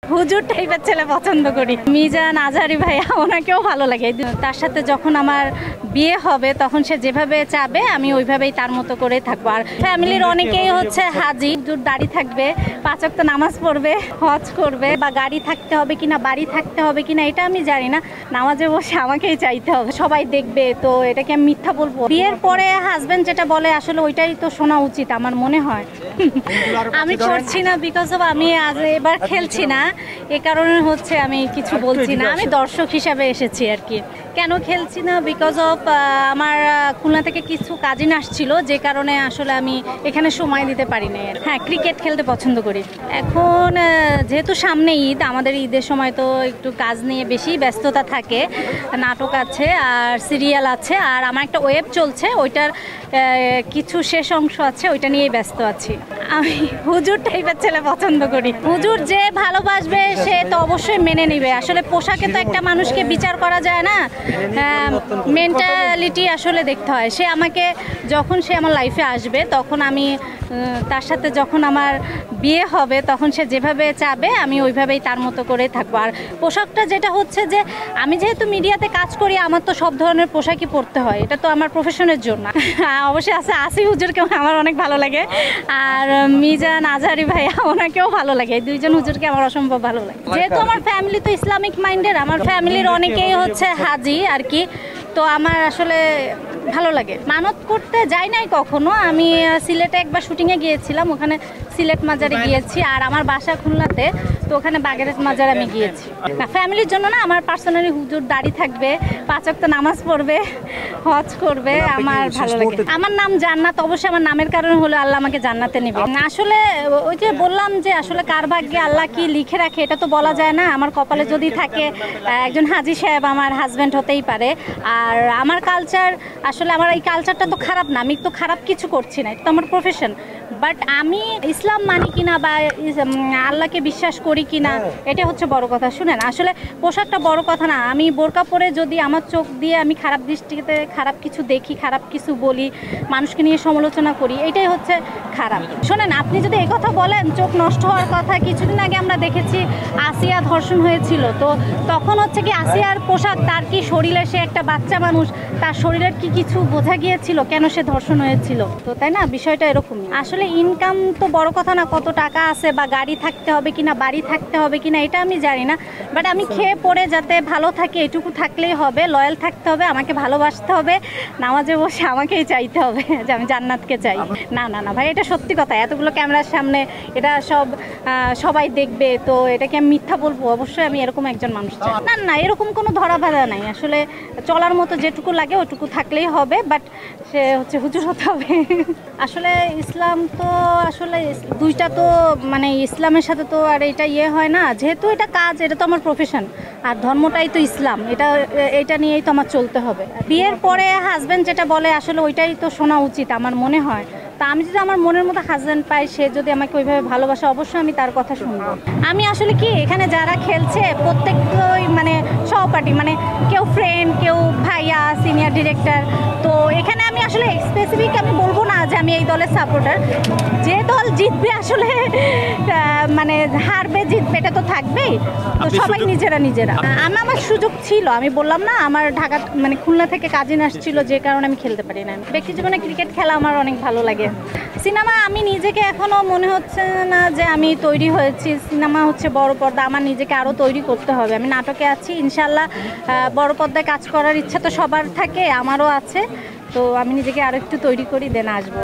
হুজুর টাইপের ছেলে পছন্দ করি। মিজান আজহারি ভাইয়া, ওনাকেও ভালো লাগে। তার সাথে যখন আমার বিয়ে হবে তখন সে যেভাবে চাবে আমি ওইভাবেই তার মতো করে থাকবো। আর ফ্যামিলির অনেকেই হচ্ছে হাজি, হুজুর দাড়ি থাকবে, 5 ওয়াক্ত নামাজ পড়বে, হজ করবে, বা গাড়ি থাকতে হবে কিনা বাড়ি থাকতে হবে কিনা এটা আমি জানি না, নামাজে বসে আমাকেই চাইতে হবে, সবাই দেখবে, তো এটাকে আমি মিথ্যা বলবো? বিয়ের পরে হাজবেন্ড যেটা বলে আসলে ওইটাই তো শোনা উচিত আমার মনে হয়। আমি করছি না বিকজ অফ আমি আজ এবার খেলছি না, এ কারণে হচ্ছে আমি কিছু বলছি না, আমি দর্শক হিসাবে এসেছি আর কি। কেন খেলছি না? বিকজ অফ আমার খুলনা থেকে কিছু কাজিন আসছিল, যে কারণে আসলে আমি এখানে সময় দিতে পারি না। হ্যাঁ, ক্রিকেট খেলতে পছন্দ করি। এখন যেহেতু সামনে ঈদ, আমাদের ঈদের সময় তো একটু কাজ নিয়ে বেশি ব্যস্ততা থাকে, নাটক আছে আর সিরিয়াল আছে, আর আমার একটা ওয়েব চলছে, ওইটার কিছু শেষ অংশ আছে, ওইটা নিয়েই ব্যস্ত আছি। আমি হুজুর টাইপের ছেলে পছন্দ করি। হুজুর যে ভালোবাসবে সে তো অবশ্যই মেনে নিবে। আসলে পোশাকে তো একটা মানুষকে বিচার করা যায় না, মেন্টালিটি আসলে দেখতে হয়। সে আমাকে যখন সে আমার লাইফে আসবে তখন আমি তার সাথে যখন আমার বিয়ে হবে তখন সে যেভাবে চাবে আমি ওইভাবেই তার মতো করে থাকবো। আর পোশাকটা যেটা হচ্ছে যে আমি যেহেতু মিডিয়াতে কাজ করি, আমার তো সব ধরনের পোশাকই পরতে হয়, এটা তো আমার প্রফেশনের জন্য। অবশ্যই আছে আসি হুজুরকে আমার অনেক ভালো লাগে, আর মিজান আজহারি ভাইয়া, ওনাকেও ভালো লাগে। এই দুইজন হুজুরকে আমার অসম্ভব ভালো লাগে। যেহেতু আমার ফ্যামিলি তো ইসলামিক মাইন্ডের, আমার ফ্যামিলির অনেকেই হচ্ছে হাজি আর কি, তো আমার আসলে ভালো লাগে। মানত করতে যাই নাই কখনো, আমি সিলেটে একবার শুটিংয়ে গিয়েছিলাম, ওখানে সিলেট মাজারে গিয়েছি, আর আমার বাসা খুলনাতে, তো ওখানে বাগেরহাট মাজার আমি গিয়েছি। না, ফ্যামিলির জন্য না, আমার পার্সোনালি হুজুর দাড়ি থাকবে, 5 ওয়াক্ত নামাজ পড়বে, হজ করবে, আমার ভালো লাগে। আমার নাম জান্নাত, অবশ্যই আমার নামের কারণে হলো আল্লাহ আমাকে জান্নাতে নেবে। আসলে ওই যে বললাম যে আসলে কার ভাগ্যে আল্লাহ কি লিখে রাখে এটা তো বলা যায় না। আমার কপালে যদি থাকে একজন হাজি সাহেব আমার হাজব্যান্ড হতেই পারে। আর আমার কালচার, আসলে আমার এই কালচারটা তো খারাপ না, আমি তো খারাপ কিছু করছি না, এটা তো আমার প্রফেশন। বাট আমি ইসলাম মানি কিনা বা আল্লাহকে বিশ্বাস করি কিনা এটা হচ্ছে বড় কথা। শুনেন, আসলে পোশাকটা বড় কথা না, আমি বোরকা পরে যদি আমার চোখ দিয়ে আমি খারাপ দৃষ্টিতে খারাপ কিছু দেখি, খারাপ কিছু বলি, মানুষকে নিয়ে সমালোচনা করি, এটাই হচ্ছে খারাপ। শোনেন, আপনি যদি এই কথা বলেন চোখ নষ্ট হওয়ার কথা, কিছুদিন আগে আমরা দেখেছি আসিয়া ধর্ষণ হয়েছিল, তো তখন হচ্ছে কি আসিয়ার পোশাক, তার কি শরীরে, সে একটা বাচ্চা মানুষ, তার শরীরের কি কিছু বোঝা গিয়েছিল কেন সে ধর্ষণ হয়েছিল? তো তাই না, বিষয়টা এরকমই। আসলে ইনকাম তো বড় কথা না, কত টাকা আছে বা গাড়ি থাকতে হবে কিনা বাড়ি থাকতে হবে কিনা এটা আমি জানি না, বাট আমি খেয়ে পড়ে যাতে ভালো থাকি এটুকু থাকলেই হবে। লয়াল থাকতে হবে, আমাকে ভালোবাসতে হবে, নামাজে বসে আমাকেই চাইতে হবে যে আমি জান্নাতকে চাই। না না না ভাই, এটা সত্যি কথা। এতগুলো ক্যামেরার সামনে এটা সবাই দেখবে, তো এটাকে আমি মিথ্যা বলবো? অবশ্যই আমি এরকম একজন মানুষ চাই। না না, এরকম কোনো ধরা বাঁধা নাই, আসলে চলার মতো যেটুকু লাগে ওটুকু থাকলেই হবে, বাট সে হচ্ছে হুজুর হতে হবে। আসলে ইসলাম তো আসলে দুইটা তো মানে ইসলামের সাথে তো আর এটা হয় না, যেহেতু এটা কাজ, এটা তো আমার প্রফেশন, আর ধর্মটাই তো ইসলাম, এটা নিয়েই তো আমার চলতে হবে। বিয়ের পরে হাজব্যান্ড যেটা বলে আসলে ওইটাই তো শোনা উচিত আমার মনে হয়। তা আমি যদি আমার মনের মতো হাজব্যান্ড পাই, সে যদি আমাকে ওইভাবে ভালোবাসে, অবশ্যই আমি তার কথা শুনবো। আমি আসলে কি, এখানে যারা খেলছে প্রত্যেকটাই মানে সহপাঠী, মানে কেউ ফ্রেন্ড, কেউ ভাইয়া, সিনিয়র ডিরেক্টর, তো এখানে আমি আসলে স্পেসিফিক আমি বলবো না যে আমি এই দলের সাপোর্টার। যে দল জিতবে আসলে মানে হারবে জিতবে এটা তো থাকবেই, তো সবাই নিজেরা। আমার সুযোগ ছিল, আমি বললাম না আমার ঢাকা মানে খুলনা থেকে কাজিন আসছিল, যে কারণে আমি খেলতে পারি না। ব্যক্তি জীবনে ক্রিকেট খেলা আমার অনেক ভালো লাগে। সিনেমা, আমি নিজেকে এখনও মনে হচ্ছে না যে আমি তৈরি হয়েছি। সিনেমা হচ্ছে বড় পর্দা, আমার নিজেকে আরও তৈরি করতে হবে। আমি নাটকে আছি, ইনশাল্লাহ বড় পর্দায় কাজ করার ইচ্ছা তো সবার থাকে, আমারও আছে, তো আমি নিজেকে আরও একটু তৈরি করি, দেন আসবো।